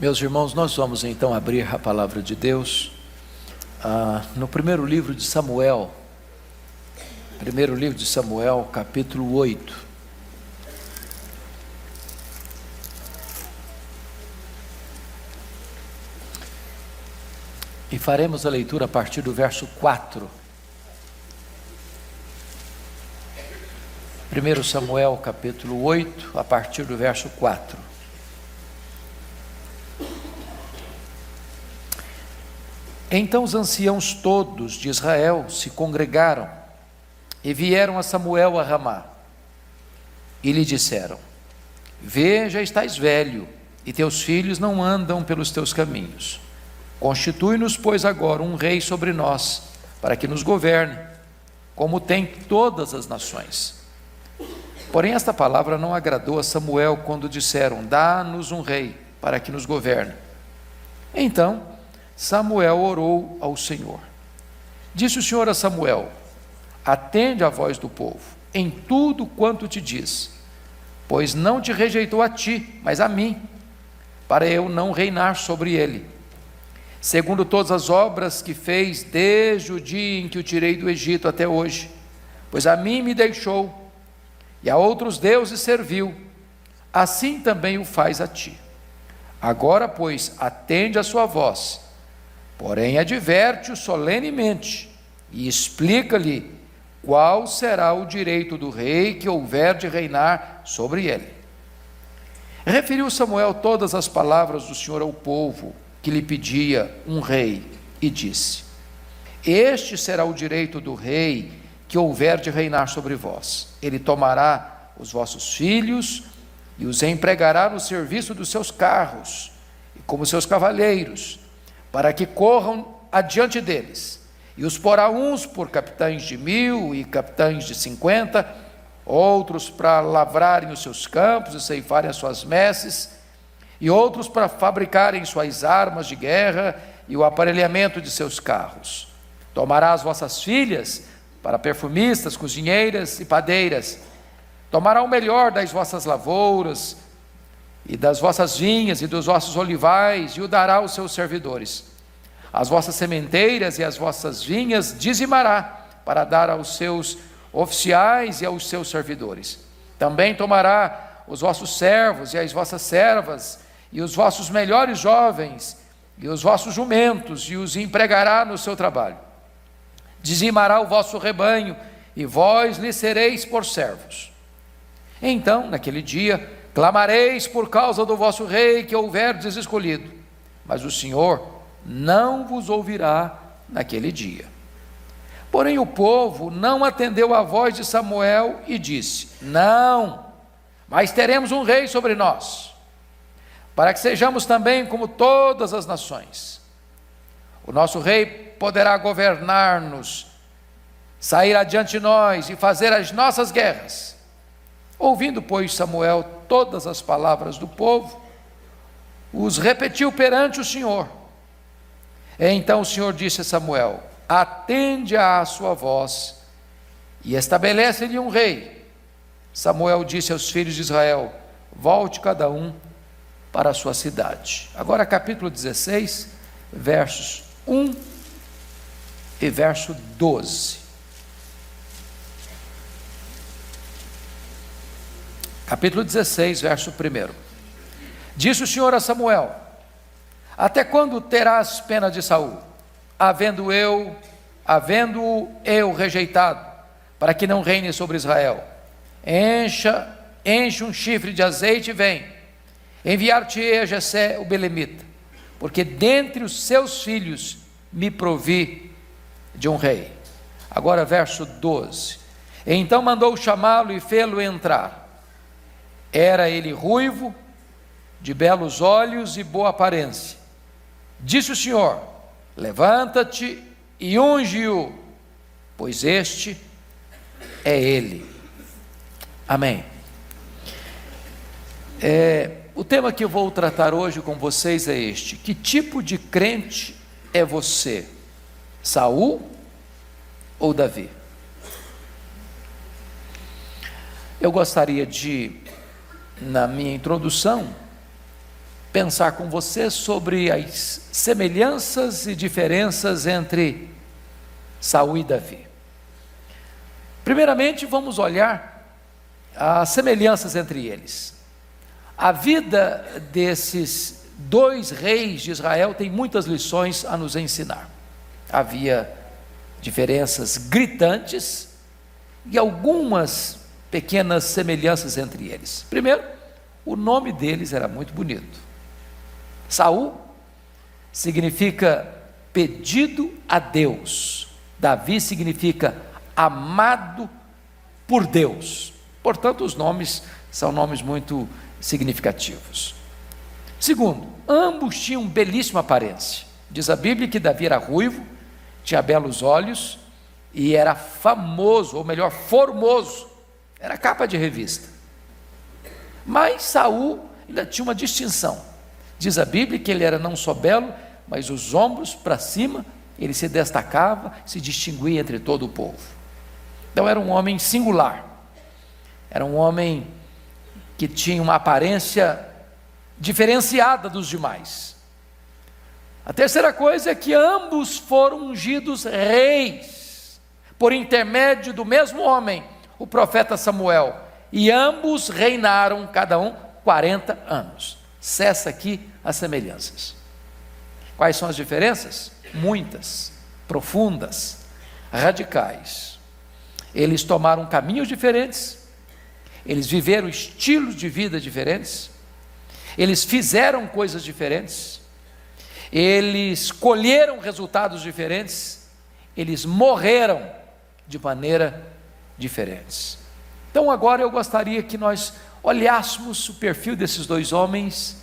Meus irmãos, nós vamos então abrir a palavra de Deus no primeiro livro de Samuel, capítulo 8. E faremos a leitura a partir do verso 4. 1 Samuel capítulo 8, a partir do verso 4. Então os anciãos todos de Israel se congregaram e vieram a Samuel a Ramá e lhe disseram: Vê, já estás velho e teus filhos não andam pelos teus caminhos. Constitui-nos, pois, agora um rei sobre nós, para que nos governe, como tem todas as nações. Porém esta palavra não agradou a Samuel quando disseram: Dá-nos um rei para que nos governe. Então Samuel orou ao Senhor. Disse o Senhor a Samuel: Atende à voz do povo, em tudo quanto te diz, pois não te rejeitou a ti, mas a mim, para eu não reinar sobre ele, segundo todas as obras que fez desde o dia em que o tirei do Egito até hoje, pois a mim me deixou, e a outros deuses serviu, assim também o faz a ti. Agora, pois, atende a sua voz, porém adverte-o solenemente e explica-lhe qual será o direito do rei que houver de reinar sobre ele. Referiu Samuel todas as palavras do Senhor ao povo que lhe pedia um rei e disse: Este será o direito do rei que houver de reinar sobre vós. Ele tomará os vossos filhos e os empregará no serviço dos seus carros e como seus cavaleiros, para que corram adiante deles, e os porá uns por capitães de 1000 e capitães de 50, outros para lavrarem os seus campos e ceifarem as suas messes, e outros para fabricarem suas armas de guerra e o aparelhamento de seus carros. Tomará as vossas filhas para perfumistas, cozinheiras e padeiras. Tomará o melhor das vossas lavouras e das vossas vinhas e dos vossos olivais, e o dará aos seus servidores. As vossas sementeiras e as vossas vinhas dizimará, para dar aos seus oficiais e aos seus servidores. Também tomará os vossos servos e as vossas servas, e os vossos melhores jovens, e os vossos jumentos, e os empregará no seu trabalho. Dizimará o vosso rebanho, e vós lhe sereis por servos. Então, naquele dia, clamareis por causa do vosso rei que houverdes escolhido, mas o Senhor não vos ouvirá naquele dia. Porém o povo não atendeu à voz de Samuel e disse: Não, mas teremos um rei sobre nós, para que sejamos também como todas as nações. O nosso rei poderá governar-nos, sair adiante de nós e fazer as nossas guerras. Ouvindo, pois, Samuel todas as palavras do povo, os repetiu perante o Senhor. Então o Senhor disse a Samuel: Atende à sua voz e estabelece-lhe um rei. Samuel disse aos filhos de Israel: Volte cada um para a sua cidade. Agora capítulo 16, versos 1 e verso 12. Capítulo 16, verso 1. Disse o Senhor a Samuel: Até quando terás pena de Saul, havendo-o eu rejeitado, para que não reine sobre Israel? Enche um chifre de azeite e vem. Enviar-te-ei a Jessé o belemita, porque dentre os seus filhos me provi de um rei. Agora verso 12. Então mandou chamá-lo e fê-lo entrar. Era ele ruivo, de belos olhos e boa aparência. Disse o Senhor: Levanta-te e unge-o, pois este é ele. Amém. O tema que eu vou tratar hoje com vocês é este: que tipo de crente é você? Saul ou Davi? Eu gostaria de, na minha introdução, pensar com você sobre as semelhanças e diferenças entre Saul e Davi. Primeiramente, vamos olhar as semelhanças entre eles. A vida desses dois reis de Israel tem muitas lições a nos ensinar. Havia diferenças gritantes e algumas pequenas semelhanças entre eles. Primeiro, o nome deles era muito bonito. Saul significa pedido a Deus. Davi significa amado por Deus. Portanto, os nomes são nomes muito significativos. Segundo, ambos tinham belíssima aparência. Diz a Bíblia que Davi era ruivo, tinha belos olhos e era famoso, ou melhor, formoso. Era capa de revista. Mas Saul ainda tinha uma distinção. Diz a Bíblia que ele era não só belo, mas os ombros para cima, ele se destacava, se distinguia entre todo o povo. Então era um homem singular. Era um homem que tinha uma aparência diferenciada dos demais. A terceira coisa é que ambos foram ungidos reis, por intermédio do mesmo homem, o profeta Samuel, e ambos reinaram, cada um, 40 anos. Cessa aqui as semelhanças. Quais são as diferenças? Muitas, profundas, radicais. Eles tomaram caminhos diferentes, eles viveram estilos de vida diferentes, eles fizeram coisas diferentes, eles colheram resultados diferentes, eles morreram de maneira diferente. Então agora eu gostaria que nós olhássemos o perfil desses dois homens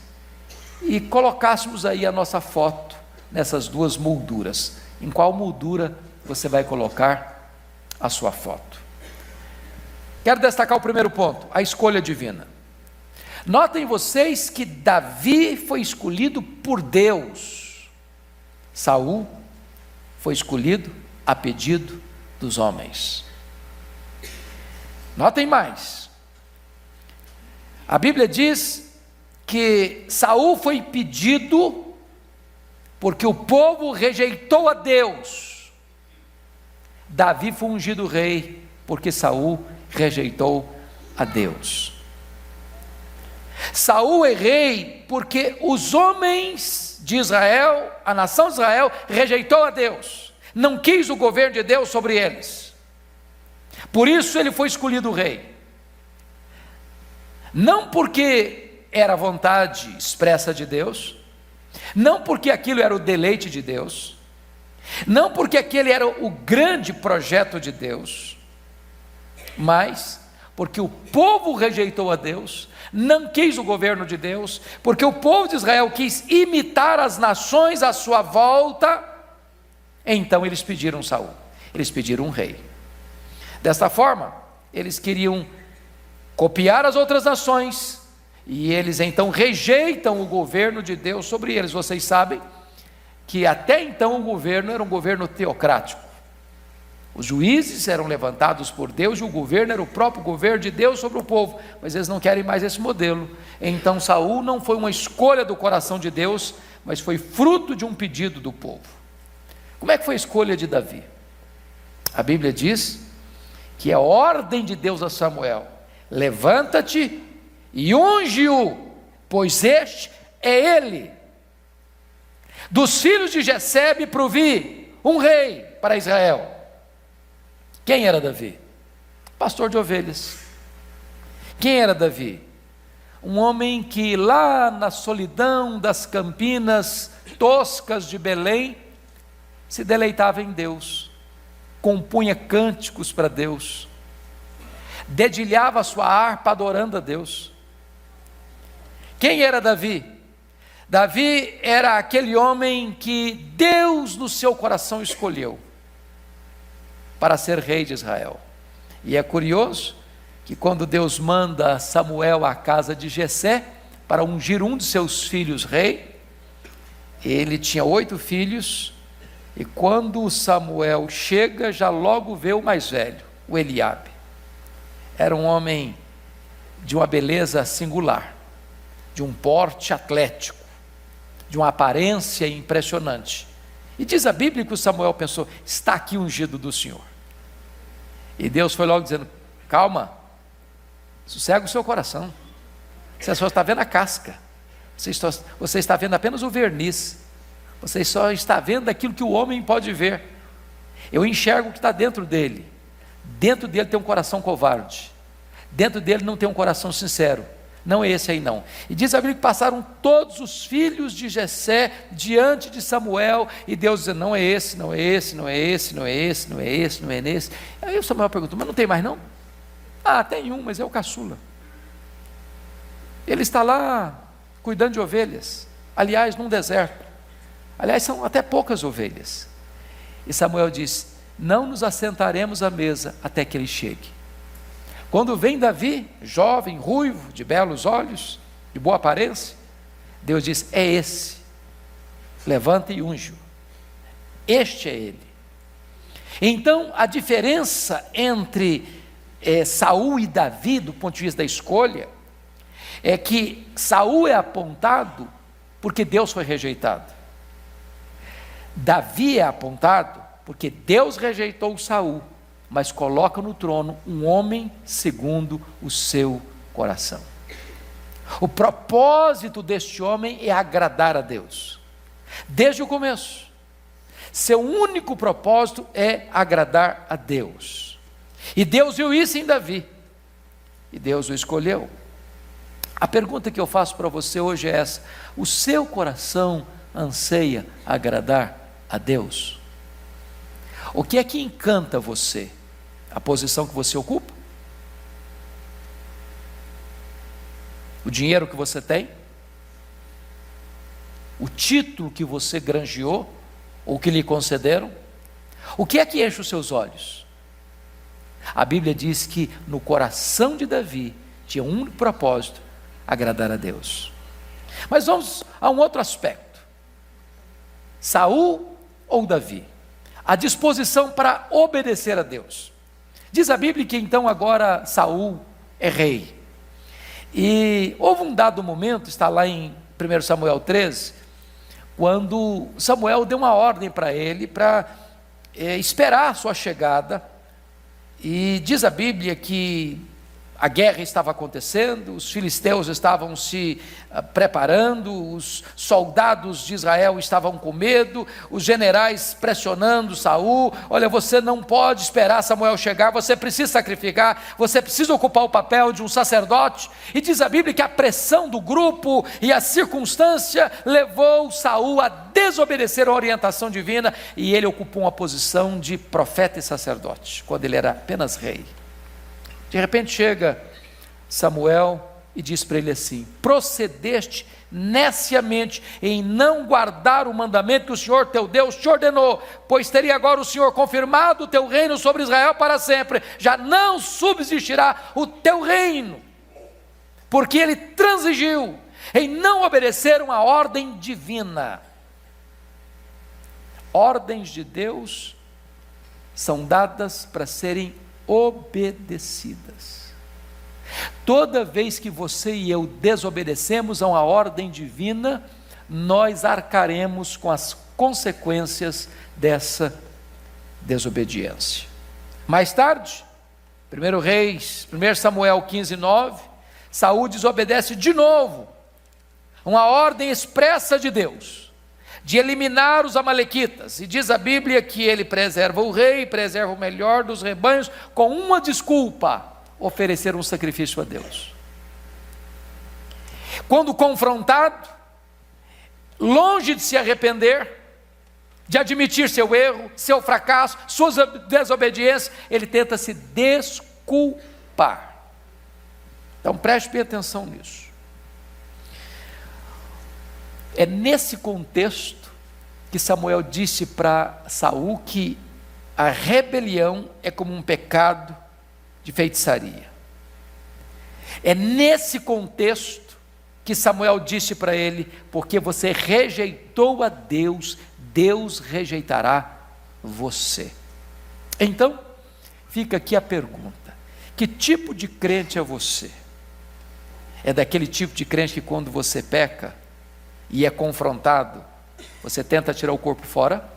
e colocássemos aí a nossa foto nessas duas molduras. Em qual moldura você vai colocar a sua foto? Quero destacar o primeiro ponto, a escolha divina. Notem vocês que Davi foi escolhido por Deus. Saul foi escolhido a pedido dos homens. Notem mais. A Bíblia diz que Saul foi pedido porque o povo rejeitou a Deus. Davi foi ungido rei porque Saul rejeitou a Deus. Saul é rei porque os homens de Israel, a nação de Israel, rejeitou a Deus, não quis o governo de Deus sobre eles. Por isso ele foi escolhido rei. Não porque era a vontade expressa de Deus, não porque aquilo era o deleite de Deus, não porque aquele era o grande projeto de Deus, mas porque o povo rejeitou a Deus, não quis o governo de Deus, porque o povo de Israel quis imitar as nações à sua volta, então eles pediram Saul, eles pediram um rei. Desta forma, eles queriam copiar as outras nações, e eles então rejeitam o governo de Deus sobre eles. Vocês sabem que até então o governo era um governo teocrático. Os juízes eram levantados por Deus e o governo era o próprio governo de Deus sobre o povo, mas eles não querem mais esse modelo. Então Saul não foi uma escolha do coração de Deus, mas foi fruto de um pedido do povo. Como é que foi a escolha de Davi? A Bíblia diz que é a ordem de Deus a Samuel: levanta-te e unge-o, pois este é ele. Dos filhos de Jessé provi um rei para Israel. Quem era Davi? Pastor de ovelhas. Quem era Davi? Um homem que lá na solidão das campinas toscas de Belém se deleitava em Deus, compunha cânticos para Deus, dedilhava a sua harpa adorando a Deus. Quem era Davi? Davi era aquele homem que Deus no seu coração escolheu para ser rei de Israel. E é curioso que quando Deus manda Samuel à casa de Jessé para ungir um de seus filhos rei, ele tinha 8 filhos, e quando Samuel chega, já logo vê o mais velho, o Eliabe. Era um homem de uma beleza singular, de um porte atlético, de uma aparência impressionante. E diz a Bíblia que o Samuel pensou: está aqui o ungido do Senhor. E Deus foi logo dizendo: calma, sossega o seu coração, você só está vendo a casca, você está vendo apenas o verniz, você só está vendo aquilo que o homem pode ver. Eu enxergo o que está dentro dele. Dentro dele tem um coração covarde, dentro dele não tem um coração sincero. Não é esse aí não. E diz a Bíblia que passaram todos os filhos de Jessé diante de Samuel, e Deus dizendo: não é esse, não é esse, não é esse, não é esse, não é esse, não é nesse. Aí o Samuel perguntou: mas não tem mais não? Ah, tem um, mas é o caçula. Ele está lá cuidando de ovelhas, aliás, num deserto. Aliás, são até poucas ovelhas. E Samuel disse: não nos assentaremos à mesa até que ele chegue. Quando vem Davi, jovem, ruivo, de belos olhos, de boa aparência, Deus diz: é esse, levanta e unge-o, este é ele. Então a diferença entre Saul e Davi, do ponto de vista da escolha, é que Saul é apontado porque Deus foi rejeitado. Davi é apontado porque Deus rejeitou Saul, mas coloca no trono um homem segundo o seu coração. O propósito deste homem é agradar a Deus, desde o começo. Seu único propósito é agradar a Deus, e Deus viu isso em Davi, e Deus o escolheu. A pergunta que eu faço para você hoje é essa: o seu coração anseia agradar a Deus? O que é que encanta você? A posição que você ocupa? O dinheiro que você tem? O título que você granjeou? Ou que lhe concederam? O que é que enche os seus olhos? A Bíblia diz que no coração de Davi tinha um único propósito: agradar a Deus. Mas vamos a um outro aspecto: Saul ou Davi? A disposição para obedecer a Deus. Diz a Bíblia que então agora Saul é rei. E houve um dado momento, está lá em 1 Samuel 13, quando Samuel deu uma ordem para ele, para esperar a sua chegada. E diz a Bíblia que a guerra estava acontecendo, os filisteus estavam se preparando, os soldados de Israel estavam com medo, os generais pressionando Saul: olha, você não pode esperar Samuel chegar, você precisa sacrificar, você precisa ocupar o papel de um sacerdote. E diz a Bíblia que a pressão do grupo e a circunstância levou Saul a desobedecer a orientação divina, e ele ocupou uma posição de profeta e sacerdote, quando ele era apenas rei. De repente chega Samuel e diz para ele assim: procedeste neciamente em não guardar o mandamento que o Senhor teu Deus te ordenou, pois teria agora o Senhor confirmado o teu reino sobre Israel para sempre, já não subsistirá o teu reino, porque ele transigiu em não obedecer uma ordem divina. Ordens de Deus são dadas para serem obedecidas. Toda vez que você e eu desobedecemos a uma ordem divina, nós arcaremos com as consequências dessa desobediência. Mais tarde, 1 Samuel 15:9, Saul desobedece de novo uma ordem expressa de Deus, de eliminar os amalequitas, e diz a Bíblia que ele preserva o rei, preserva o melhor dos rebanhos, com uma desculpa: oferecer um sacrifício a Deus. Quando confrontado, longe de se arrepender, de admitir seu erro, seu fracasso, suas desobediências, ele tenta se desculpar. Então preste bem atenção nisso. É nesse contexto que Samuel disse para Saul que a rebelião é como um pecado de feitiçaria. É nesse contexto que Samuel disse para ele: porque você rejeitou a Deus, Deus rejeitará você. Então, fica aqui a pergunta: que tipo de crente é você? É daquele tipo de crente que quando você peca, e é confrontado, você tenta tirar o corpo fora,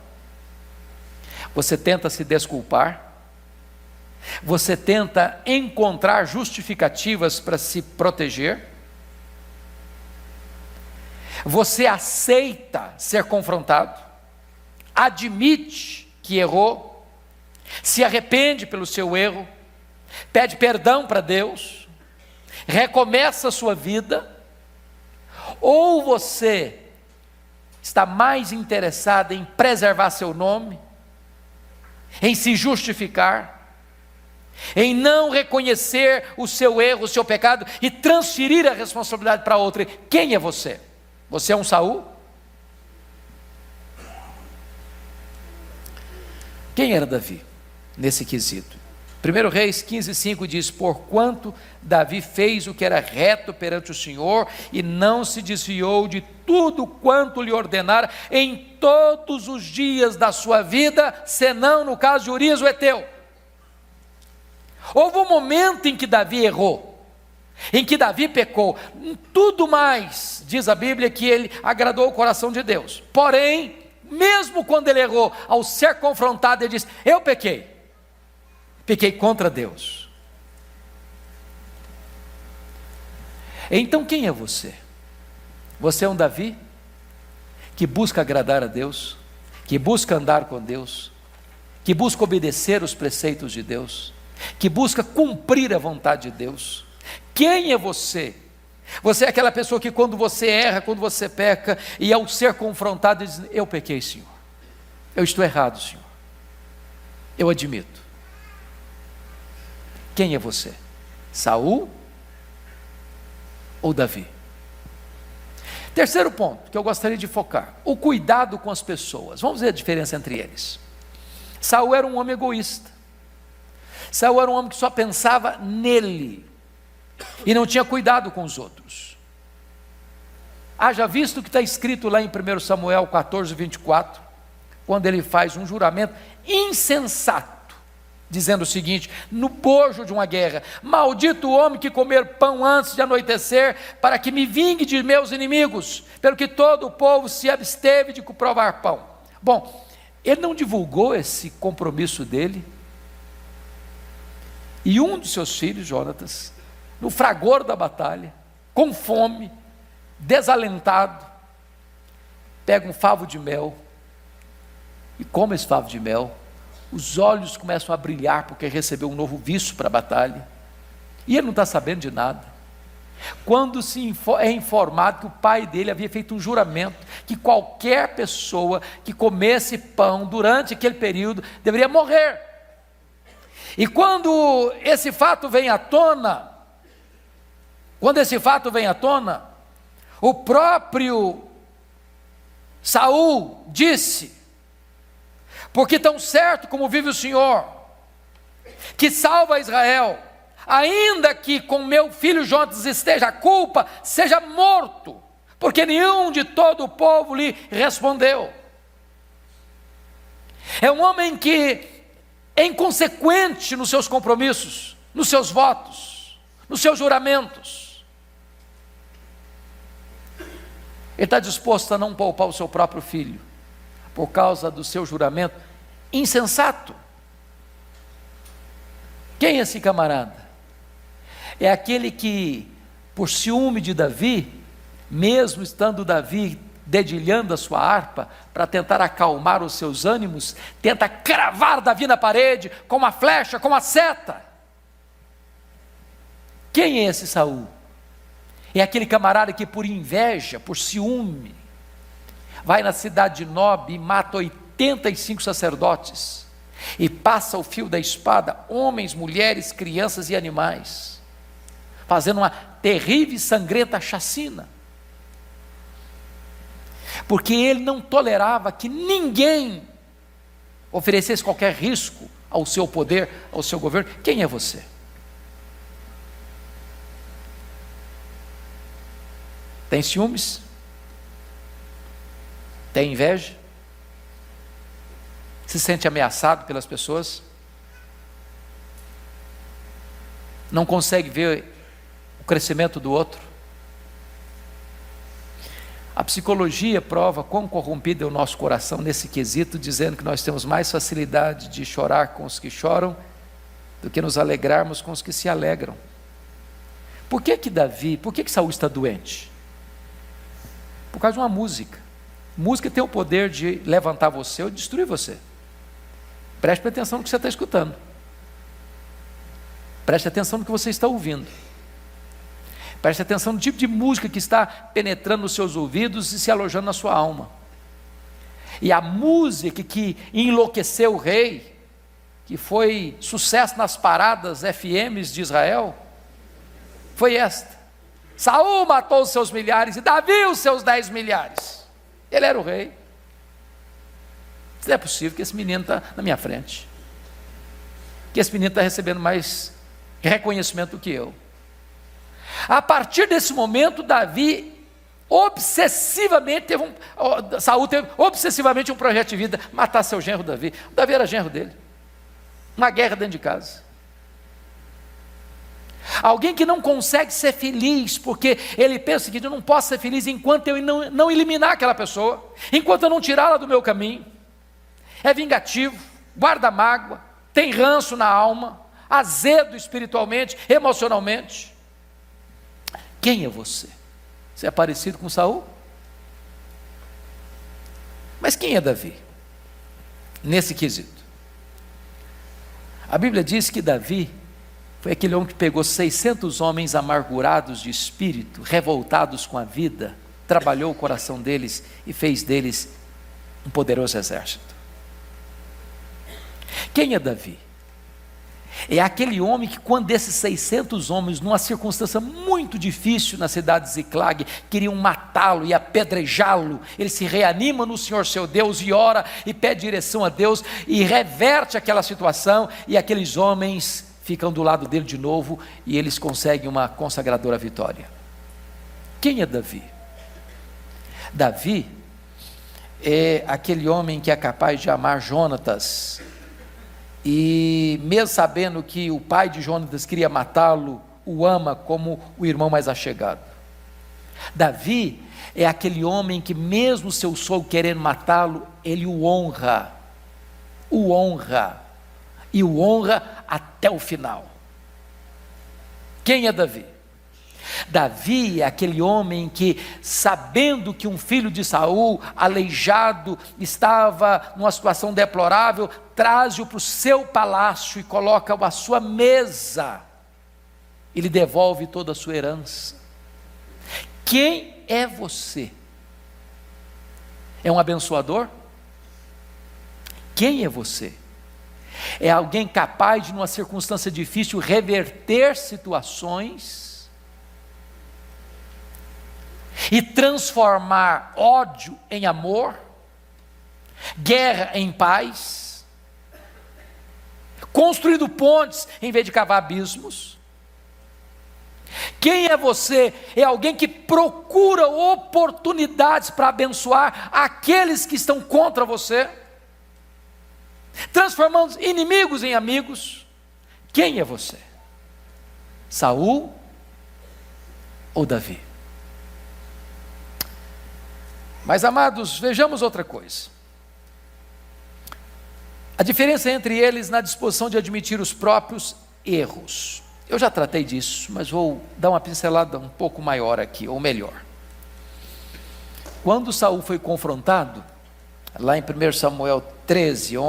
você tenta se desculpar, você tenta encontrar justificativas para se proteger, você aceita ser confrontado, admite que errou, se arrepende pelo seu erro, pede perdão para Deus, recomeça a sua vida, ou você está mais interessado em preservar seu nome, em se justificar, em não reconhecer o seu erro, o seu pecado e transferir a responsabilidade para outra. Quem é você? Você é um Saul? Quem era Davi nesse quesito? 1 Reis 15:5 diz: porquanto Davi fez o que era reto perante o Senhor e não se desviou de tudo quanto lhe ordenara em todos os dias da sua vida, senão no caso de Urias o Eteu. Houve um momento em que Davi errou, em que Davi pecou, tudo mais, diz a Bíblia, que ele agradou o coração de Deus. Porém, mesmo quando ele errou, ao ser confrontado, ele diz: eu pequei contra Deus. Então quem é você? Você é um Davi que busca agradar a Deus, que busca andar com Deus, que busca obedecer os preceitos de Deus, que busca cumprir a vontade de Deus. Quem é você? Você é aquela pessoa que quando você erra, quando você peca, e ao ser confrontado diz: eu pequei, Senhor, eu estou errado, Senhor, eu admito. Quem é você? Saul ou Davi? Terceiro ponto que eu gostaria de focar: o cuidado com as pessoas. Vamos ver a diferença entre eles. Saul era um homem egoísta. Saul era um homem que só pensava nele e não tinha cuidado com os outros. Haja visto o que está escrito lá em 1 Samuel 14:24, quando ele faz um juramento insensato, dizendo o seguinte, no bojo de uma guerra: maldito o homem que comer pão antes de anoitecer, para que me vingue de meus inimigos, pelo que todo o povo se absteve de provar pão. Bom, ele não divulgou esse compromisso dele, e um dos seus filhos, Jonatas, no fragor da batalha, com fome, desalentado, pega um favo de mel e come esse favo de mel. Os olhos começam a brilhar porque recebeu um novo vício para a batalha, e ele não está sabendo de nada. Quando é informado que o pai dele havia feito um juramento que qualquer pessoa que comesse pão durante aquele período deveria morrer. E quando esse fato vem à tona, o próprio Saul disse: porque tão certo como vive o Senhor, que salva Israel, ainda que com meu filho Jonatas esteja a culpa, seja morto, porque nenhum de todo o povo lhe respondeu. É um homem que é inconsequente nos seus compromissos, nos seus votos, nos seus juramentos. Ele está disposto a não poupar o seu próprio filho, por causa do seu juramento insensato. Quem é esse camarada? É aquele que, por ciúme de Davi, mesmo estando Davi dedilhando a sua harpa, para tentar acalmar os seus ânimos, tenta cravar Davi na parede, com uma flecha, com uma seta. Quem é esse Saul? É aquele camarada que por inveja, por ciúme, vai na cidade de Nob e mata 85 sacerdotes, e passa o fio da espada, homens, mulheres, crianças e animais, fazendo uma terrível e sangrenta chacina, porque ele não tolerava que ninguém oferecesse qualquer risco ao seu poder, ao seu governo. Quem é você? Tem ciúmes? Tem inveja? Se sente ameaçado pelas pessoas? Não consegue ver o crescimento do outro? A psicologia prova quão corrompido é o nosso coração nesse quesito, dizendo que nós temos mais facilidade de chorar com os que choram do que nos alegrarmos com os que se alegram. Por que Saul está doente? Por causa de uma música. Música tem o poder de levantar você ou destruir você. Preste atenção no que você está escutando. Preste atenção no que você está ouvindo. Preste atenção no tipo de música que está penetrando nos seus ouvidos e se alojando na sua alma. E a música que enlouqueceu o rei, que foi sucesso nas paradas FMs de Israel, foi esta: Saul matou os seus milhares e Davi os seus 10 milhares. Ele era o rei. Não é possível que esse menino está na minha frente, que esse menino está recebendo mais reconhecimento do que eu. A partir desse momento, Saul teve obsessivamente um projeto de vida: matar seu genro Davi. Davi era genro dele. Uma guerra dentro de casa. Alguém que não consegue ser feliz, porque ele pensa o seguinte: eu não posso ser feliz enquanto eu não eliminar aquela pessoa, enquanto eu não tirá-la do meu caminho. É vingativo, guarda mágoa, tem ranço na alma, azedo espiritualmente, emocionalmente. Quem é você? Você é parecido com Saul? Mas quem é Davi nesse quesito? A Bíblia diz que Davi foi aquele homem que pegou 600 homens amargurados de espírito, revoltados com a vida, trabalhou o coração deles e fez deles um poderoso exército. Quem é Davi? É aquele homem que, quando esses 600 homens, numa circunstância muito difícil na cidade de Ziclag, queriam matá-lo e apedrejá-lo, ele se reanima no Senhor seu Deus e ora e pede direção a Deus e reverte aquela situação, e aqueles homens ficam do lado dele de novo e eles conseguem uma consagradora vitória. Quem é Davi? Davi é aquele homem que é capaz de amar Jonatas, e mesmo sabendo que o pai de Jonatas queria matá-lo, o ama como o irmão mais achegado. Davi é aquele homem que, mesmo seu sogro querendo matá-lo, ele o honra, e o honra até o final. Quem é Davi? Davi é aquele homem que, sabendo que um filho de Saul, aleijado, estava numa situação deplorável, traz-o para o seu palácio e coloca-o à sua mesa. Ele devolve toda a sua herança. Quem é você? É um abençoador? Quem é você? É alguém capaz de, numa circunstância difícil, reverter situações e transformar ódio em amor, guerra em paz, construindo pontes em vez de cavar abismos. Quem é você? É alguém que procura oportunidades para abençoar aqueles que estão contra você, transformando inimigos em amigos. Quem é você? Saul ou Davi? Mas, amados, vejamos outra coisa. A diferença entre eles na disposição de admitir os próprios erros. Eu já tratei disso, mas vou dar uma pincelada um pouco maior aqui, ou melhor. Quando Saul foi confrontado, lá em 1 Samuel 13,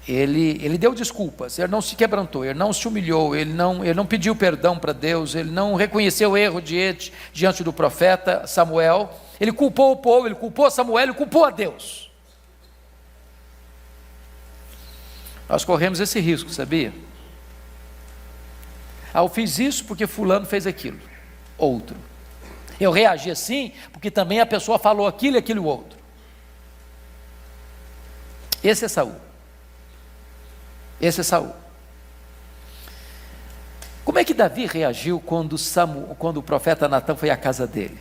ele deu desculpas, ele não se quebrantou, ele não se humilhou, ele não pediu perdão para Deus, ele não reconheceu o erro diante do profeta Samuel. Ele culpou o povo, ele culpou Samuel, ele culpou a Deus. Nós corremos esse risco, sabia? Eu fiz isso porque fulano fez aquilo, outro. Eu reagi assim porque também a pessoa falou aquilo e aquilo outro. Esse é Saul. Como é que Davi reagiu quando o profeta Natã foi à casa dele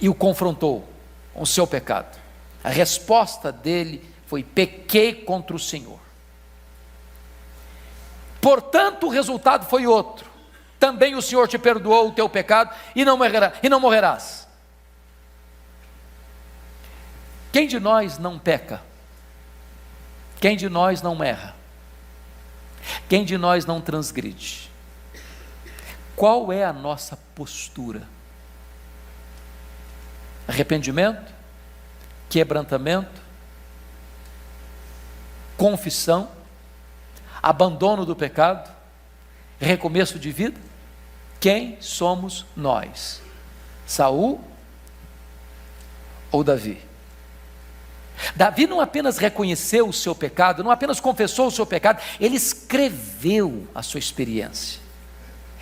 e o confrontou com o seu pecado? A resposta dele foi: pequei contra o Senhor. Portanto, o resultado foi outro. Também o Senhor te perdoou o teu pecado e não morrerás. Quem de nós não peca? Quem de nós não erra? Quem de nós não transgride? Qual é a nossa postura? Arrependimento? Quebrantamento? Confissão? Abandono do pecado? Recomeço de vida? Quem somos nós? Saul ou Davi? Davi não apenas reconheceu o seu pecado, não apenas confessou o seu pecado, ele escreveu a sua experiência.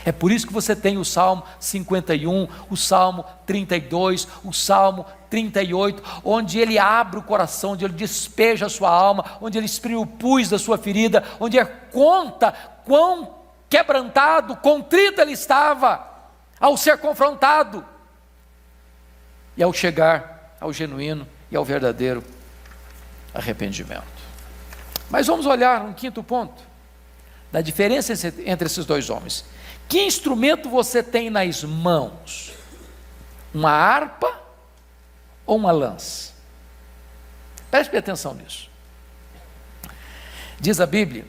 É por isso que você tem o Salmo 51, o Salmo 32, o Salmo 38, onde ele abre o coração, onde ele despeja a sua alma, onde ele exprime o pus da sua ferida, onde ele conta quão quebrantado, contrito ele estava ao ser confrontado e ao chegar ao genuíno e ao verdadeiro arrependimento. Mas vamos olhar um quinto ponto da diferença entre esses dois homens. Que instrumento você tem nas mãos? Uma harpa ou uma lança? Preste atenção nisso. Diz a Bíblia,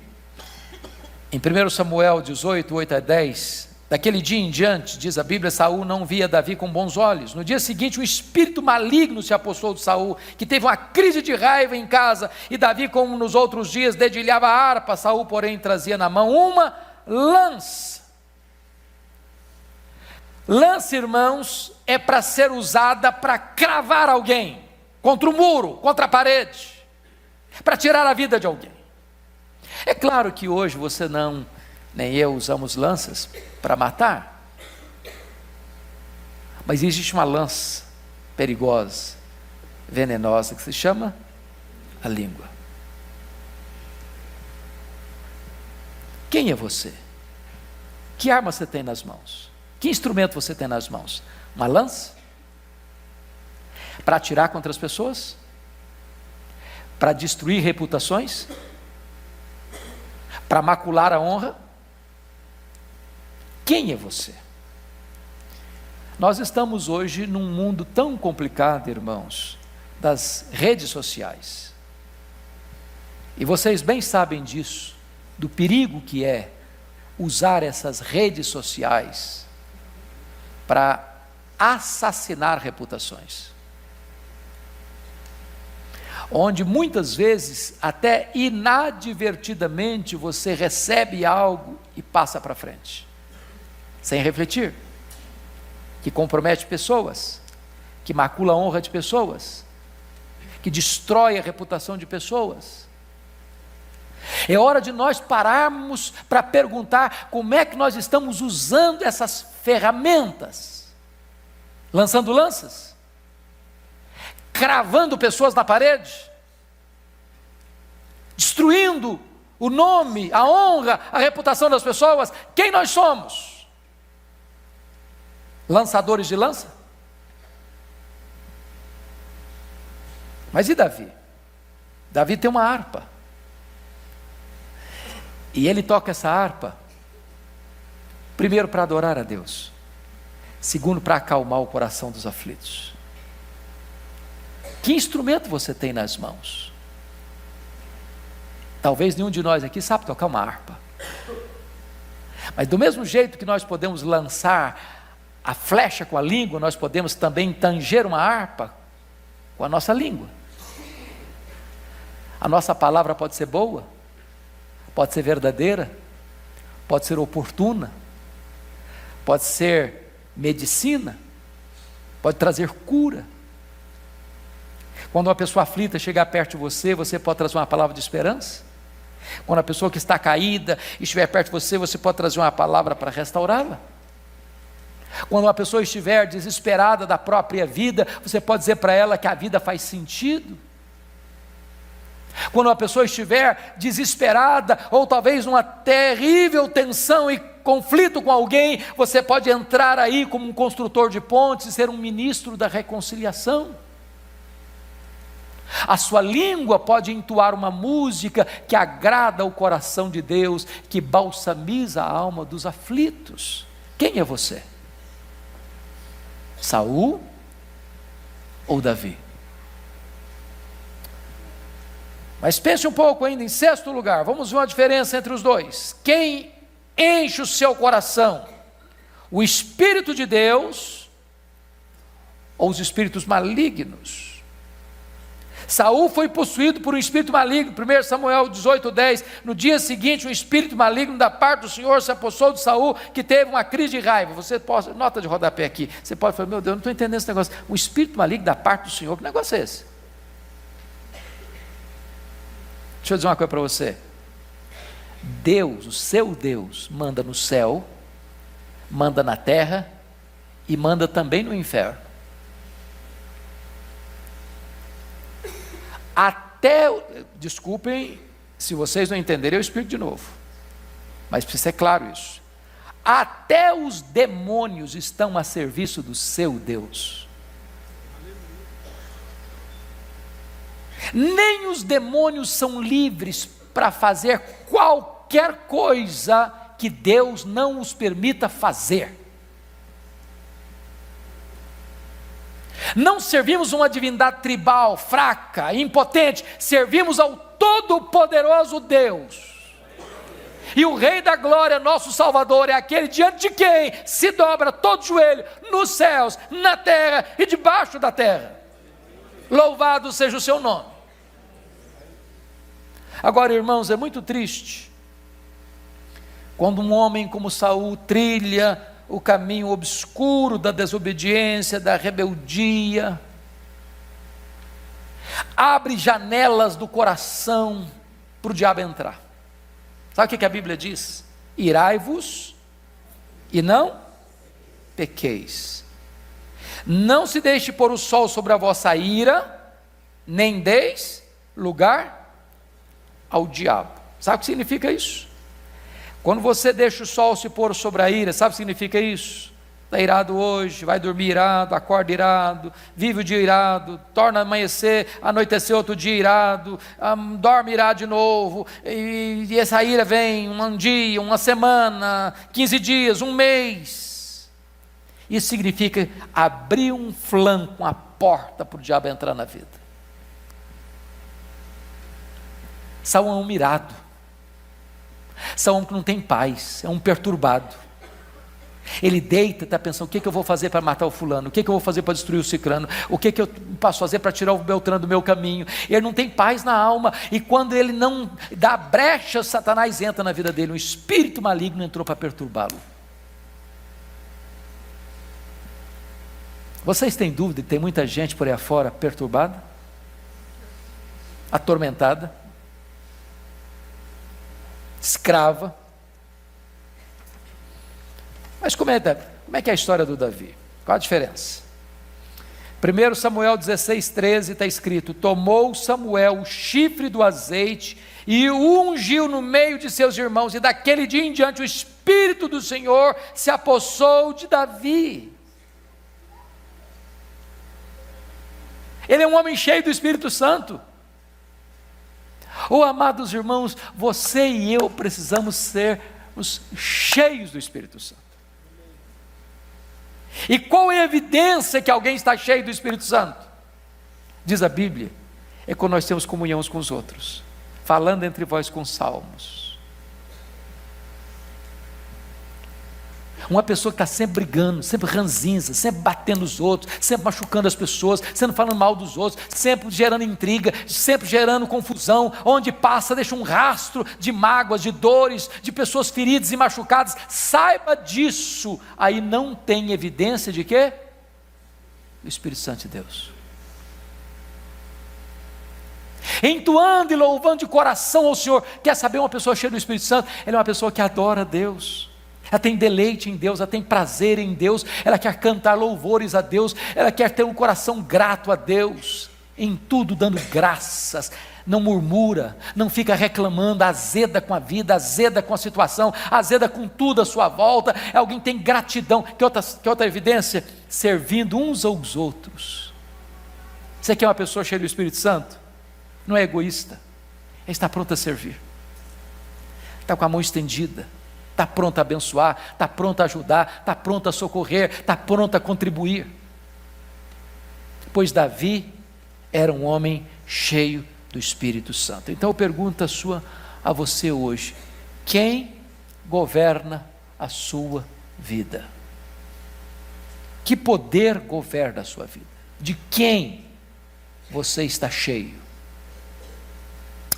em 1 Samuel 18, 8 a 10, daquele dia em diante, diz a Bíblia, Saul não via Davi com bons olhos. No dia seguinte, um espírito maligno se apossou de Saul, que teve uma crise de raiva em casa, e Davi, como nos outros dias, dedilhava a harpa. Saul, porém, trazia na mão uma lança. Lança, irmãos, é para ser usada para cravar alguém, contra o muro, contra a parede, para tirar a vida de alguém. É claro que hoje você não, nem eu usamos lanças para matar, mas existe uma lança perigosa, venenosa, que se chama a língua. Quem é você? Que arma você tem nas mãos? Que instrumento você tem nas mãos? Uma lança? Para atirar contra as pessoas? Para destruir reputações? Para macular a honra? Quem é você? Nós estamos hoje num mundo tão complicado, irmãos, das redes sociais. E vocês bem sabem disso, do perigo que é usar essas redes sociais para assassinar reputações. Onde muitas vezes, até inadvertidamente, você recebe algo e passa para frente, sem refletir, que compromete pessoas, que macula a honra de pessoas, que destrói a reputação de pessoas. É hora de nós pararmos para perguntar como é que nós estamos usando essas ferramentas, lançando lanças, cravando pessoas na parede, destruindo o nome, a honra, a reputação das pessoas. Quem nós somos? Lançadores de lança? Mas e Davi? Davi tem uma harpa, e ele toca essa harpa, primeiro para adorar a Deus, segundo para acalmar o coração dos aflitos. Que instrumento você tem nas mãos? Talvez nenhum de nós aqui sabe tocar uma harpa, mas do mesmo jeito que nós podemos lançar a flecha com a língua, nós podemos também tanger uma harpa com a nossa língua. A nossa palavra pode ser boa, pode ser verdadeira, pode ser oportuna, pode ser medicina, pode trazer cura. Quando uma pessoa aflita chegar perto de você, você pode trazer uma palavra de esperança. Quando a pessoa que está caída estiver perto de você, você pode trazer uma palavra para restaurá-la. Quando uma pessoa estiver desesperada da própria vida, você pode dizer para ela que a vida faz sentido. Quando uma pessoa estiver desesperada, ou talvez numa terrível tensão e conflito com alguém, você pode entrar aí como um construtor de pontes e ser um ministro da reconciliação. A sua língua pode entoar uma música que agrada o coração de Deus, que balsamiza a alma dos aflitos. Quem é você? Saul ou Davi? Mas pense um pouco ainda, em sexto lugar, vamos ver uma diferença entre os dois. Quem enche o seu coração? O Espírito de Deus ou os espíritos malignos? Saul foi possuído por um espírito maligno, 1 Samuel 18:10, no dia seguinte um espírito maligno da parte do Senhor se apossou de Saul, que teve uma crise de raiva. Você pode, nota de rodapé aqui, você pode falar, meu Deus, eu não estou entendendo esse negócio, um espírito maligno da parte do Senhor, que negócio é esse? Deixa eu dizer uma coisa para você, Deus, o seu Deus, manda no céu, manda na terra e manda também no inferno. Até, desculpem se vocês não entenderem, eu explico de novo, mas precisa ser claro isso, até os demônios estão a serviço do seu Deus. Nem os demônios são livres para fazer qualquer coisa que Deus não os permita fazer. Não servimos uma divindade tribal, fraca, impotente, servimos ao todo-poderoso Deus. E o Rei da Glória, nosso Salvador, é aquele diante de quem se dobra todo joelho, nos céus, na terra e debaixo da terra. Louvado seja o seu nome. Agora, irmãos, é muito triste quando um homem como Saul trilha o caminho obscuro da desobediência, da rebeldia, abre janelas do coração para o diabo entrar. Sabe o que a Bíblia diz? Irai-vos e não pequeis. Não se deixe pôr o sol sobre a vossa ira, nem deis lugar ao diabo. Sabe o que significa isso? Quando você deixa o sol se pôr sobre a ira, sabe o que significa isso? Está irado hoje, vai dormir irado, acorda irado, vive o dia irado, torna a amanhecer, anoitecer outro dia irado, dorme irado de novo, e essa ira vem um dia, uma semana, 15 dias, um mês. Isso significa abrir um flanco, uma porta para o diabo entrar na vida. Saul é um irado. Saul é um que não tem paz, é um perturbado. Ele deita e está pensando, o que eu vou fazer para matar o fulano? O que eu vou fazer para destruir o ciclano? O que eu posso fazer para tirar o Beltrano do meu caminho? Ele não tem paz na alma, e quando ele não dá brecha, Satanás entra na vida dele, um espírito maligno entrou para perturbá-lo. Vocês têm dúvida que tem muita gente por aí afora perturbada? Atormentada? Escrava. Mas como é que é a história do Davi? Qual a diferença? 1 Samuel 16:13 está escrito: tomou Samuel o chifre do azeite e o ungiu no meio de seus irmãos, e daquele dia em diante o Espírito do Senhor se apossou de Davi. Ele é um homem cheio do Espírito Santo. Oh, amados irmãos, você e eu precisamos ser os cheios do Espírito Santo. E qual é a evidência que alguém está cheio do Espírito Santo? Diz a Bíblia, é quando nós temos comunhão uns com os outros, falando entre vós com salmos. Uma pessoa que está sempre brigando, sempre ranzinza, sempre batendo os outros, sempre machucando as pessoas, sempre falando mal dos outros, sempre gerando intriga, sempre gerando confusão, onde passa deixa um rastro de mágoas, de dores, de pessoas feridas e machucadas. Saiba disso. Aí não tem evidência de quê? Do Espírito Santo de Deus. Entoando e louvando de coração ao Senhor. Quer saber, uma pessoa cheia do Espírito Santo? Ela é uma pessoa que adora a Deus. Ela tem deleite em Deus, ela tem prazer em Deus, ela quer cantar louvores a Deus, ela quer ter um coração grato a Deus, em tudo dando graças, não murmura, não fica reclamando, azeda com a vida, azeda com a situação, azeda com tudo à sua volta. É alguém que tem gratidão. Que outra evidência? Servindo uns aos outros. Você quer uma pessoa cheia do Espírito Santo? Não é egoísta, está pronto a servir, está com a mão estendida, está pronto a abençoar, está pronto a ajudar, está pronto a socorrer, está pronto a contribuir. Pois Davi era um homem cheio do Espírito Santo. Então eu pergunto a você hoje: quem governa a sua vida? Que poder governa a sua vida? De quem você está cheio?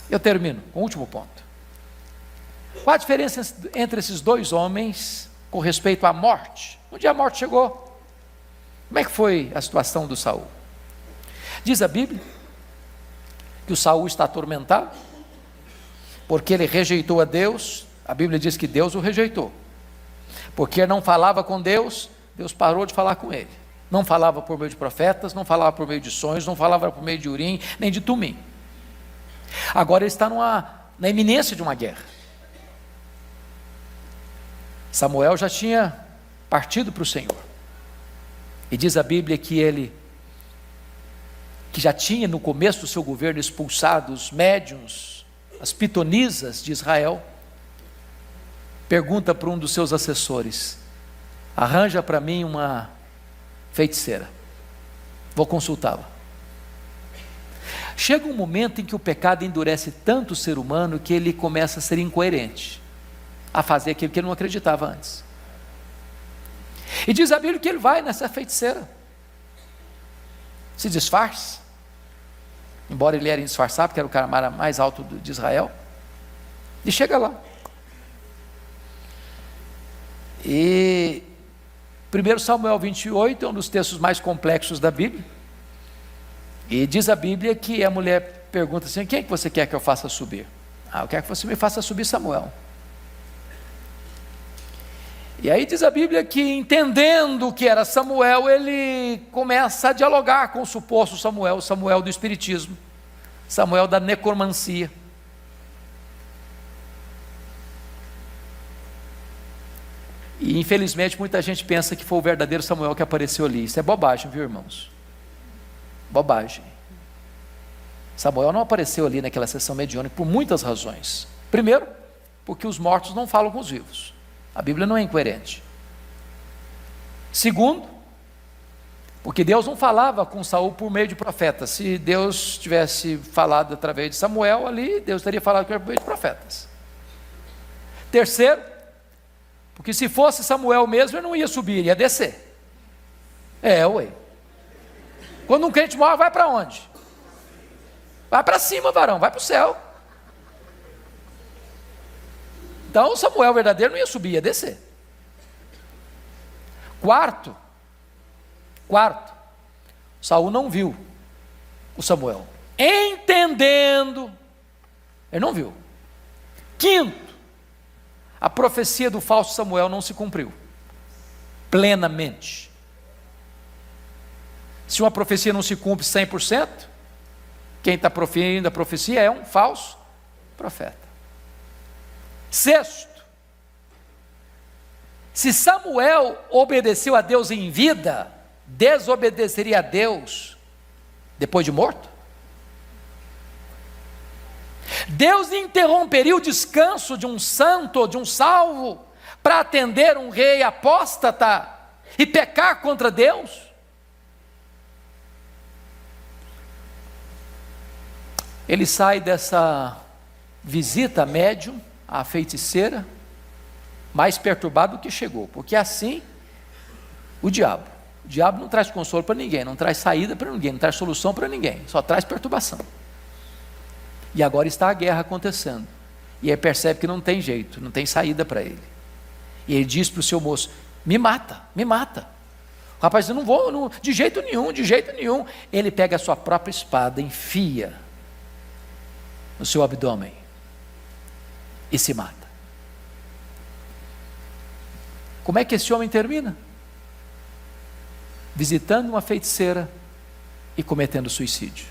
Eu termino com o último ponto. Qual a diferença entre esses dois homens com respeito à morte? Um dia a morte chegou. Como é que foi a situação do Saul? Diz a Bíblia que o Saul está atormentado, porque ele rejeitou a Deus. A Bíblia diz que Deus o rejeitou, porque não falava com Deus. Deus parou de falar com ele. Não falava por meio de profetas, não falava por meio de sonhos, não falava por meio de Urim, nem de Tumim. Agora ele está na iminência de uma guerra. Samuel já tinha partido para o Senhor. E diz a Bíblia que já tinha no começo do seu governo expulsado os médiuns, as pitonisas de Israel. Pergunta para um dos seus assessores: arranja para mim uma feiticeira, vou consultá-la. Chega um momento em que o pecado endurece tanto o ser humano que ele começa a ser incoerente, a fazer aquilo que ele não acreditava antes. E diz a Bíblia que ele vai nessa feiticeira, se disfarça, embora ele era indisfarçável, porque era o cara mais alto de Israel, e chega lá. E 1 Samuel 28 é um dos textos mais complexos da Bíblia, e diz a Bíblia que a mulher pergunta assim: quem é que você quer que eu faça subir? Eu quero que você me faça subir Samuel. E aí diz a Bíblia que, entendendo que era Samuel, ele começa a dialogar com o suposto Samuel, Samuel do espiritismo, Samuel da necromancia. E infelizmente muita gente pensa que foi o verdadeiro Samuel que apareceu ali. Isso é bobagem, viu, irmãos? Bobagem. Samuel não apareceu ali naquela sessão mediúnica por muitas razões. Primeiro, porque os mortos não falam com os vivos. A Bíblia não é incoerente. Segundo, porque Deus não falava com Saul por meio de profetas. Se Deus tivesse falado através de Samuel ali, Deus teria falado por meio de profetas. Terceiro, porque se fosse Samuel mesmo, ele não ia subir, ele ia descer. Ué. Quando um crente morre, vai para onde? Vai para cima, varão, vai para o céu. Então o Samuel verdadeiro não ia subir, ia descer. Quarto, Saul não viu o Samuel, entendendo, ele não viu. Quinto, a profecia do falso Samuel não se cumpriu plenamente. Se uma profecia não se cumpre 100%, quem está proferindo a profecia é um falso profeta. Sexto, se Samuel obedeceu a Deus em vida, desobedeceria a Deus depois de morto? Deus interromperia o descanso de um santo ou de um salvo para atender um rei apóstata e pecar contra Deus? Ele sai dessa visita médium, a feiticeira, mais perturbado do que chegou, porque assim o diabo não traz consolo para ninguém, não traz saída para ninguém, não traz solução para ninguém, só traz perturbação. E agora está a guerra acontecendo, e ele percebe que não tem jeito, não tem saída para ele, e ele diz para o seu moço: me mata. O rapaz diz: não vou, de jeito nenhum. Ele pega a sua própria espada, enfia no seu abdômen e se mata. Como é que esse homem termina? Visitando uma feiticeira e cometendo suicídio.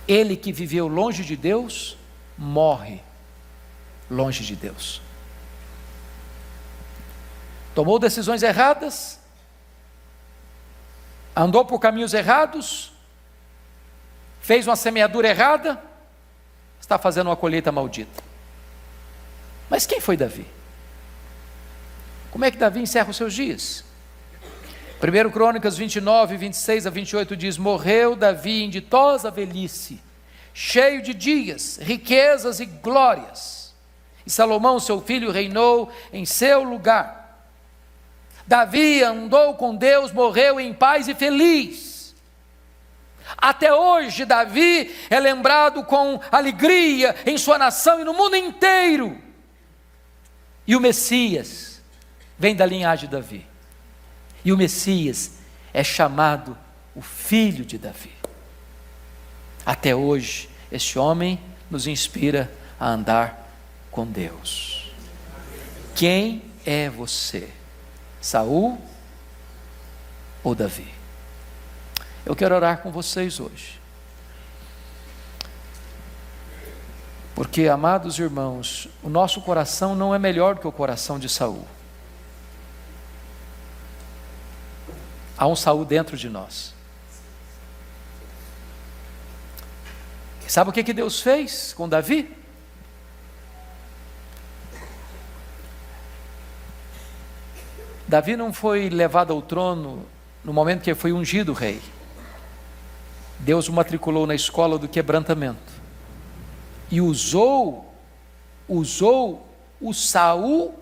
Ele que viveu longe de Deus, morre longe de Deus. Tomou decisões erradas, andou por caminhos errados, fez uma semeadura errada, está fazendo uma colheita maldita. Mas quem foi Davi? Como é que Davi encerra os seus dias? 1 Crônicas 29, 26 a 28 diz: morreu Davi em ditosa velhice, cheio de dias, riquezas e glórias, e Salomão seu filho reinou em seu lugar. Davi andou com Deus, morreu em paz e feliz. Até hoje Davi é lembrado com alegria em sua nação e no mundo inteiro. E o Messias vem da linhagem de Davi. E o Messias é chamado o Filho de Davi. Até hoje, este homem nos inspira a andar com Deus. Quem é você? Saul ou Davi? Eu quero orar com vocês hoje. Porque, amados irmãos, o nosso coração não é melhor do que o coração de Saul. Há um Saul dentro de nós. Sabe o que Deus fez com Davi? Davi não foi levado ao trono no momento que foi ungido rei. Deus o matriculou na escola do quebrantamento. E usou o Saul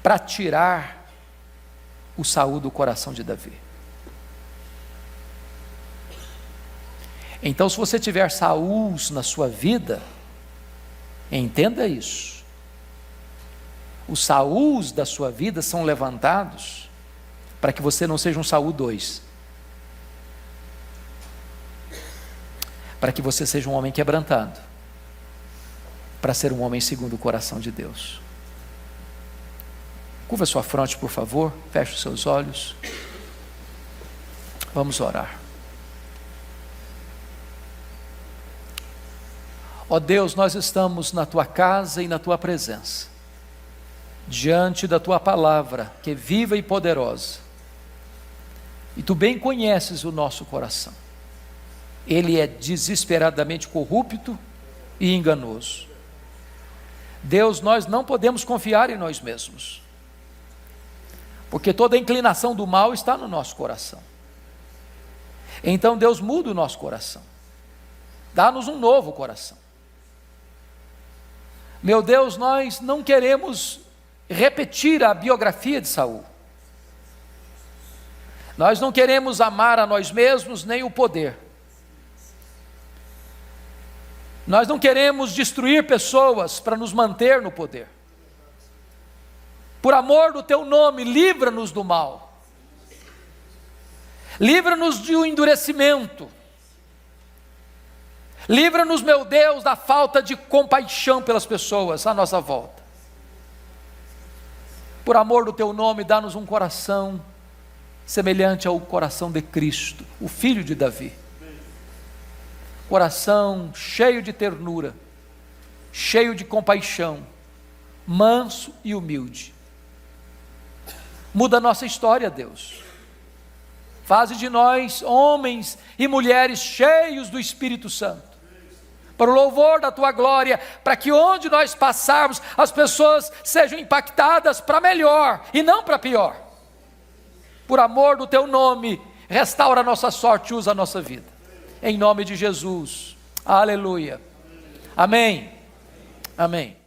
para tirar o Saul do coração de Davi. Então, se você tiver Sauls na sua vida, entenda isso. Os Sauls da sua vida são levantados para que você não seja um Saul 2. Para que você seja um homem quebrantado. Para ser um homem segundo o coração de Deus. Curva sua fronte, por favor. Feche os seus olhos. Vamos orar. Ó Deus, nós estamos na Tua casa e na Tua presença, diante da Tua palavra, que é viva e poderosa. E Tu bem conheces o nosso coração. Ele é desesperadamente corrupto e enganoso. Deus, nós não podemos confiar em nós mesmos, porque toda a inclinação do mal está no nosso coração. Então Deus, muda o nosso coração. Dá-nos um novo coração. Meu Deus, nós não queremos repetir a biografia de Saul. Nós não queremos amar a nós mesmos nem o poder. Nós não queremos destruir pessoas para nos manter no poder. Por amor do Teu nome, livra-nos do mal. Livra-nos do endurecimento. Livra-nos, meu Deus, da falta de compaixão pelas pessoas à nossa volta. Por amor do Teu nome, dá-nos um coração semelhante ao coração de Cristo, o Filho de Davi. Coração cheio de ternura, cheio de compaixão, manso e humilde. Muda a nossa história, Deus. Faze de nós homens e mulheres cheios do Espírito Santo, para o louvor da Tua glória, para que onde nós passarmos, as pessoas sejam impactadas para melhor e não para pior. Por amor do Teu nome, restaura a nossa sorte, usa a nossa vida. Em nome de Jesus. Aleluia. Amém. Amém.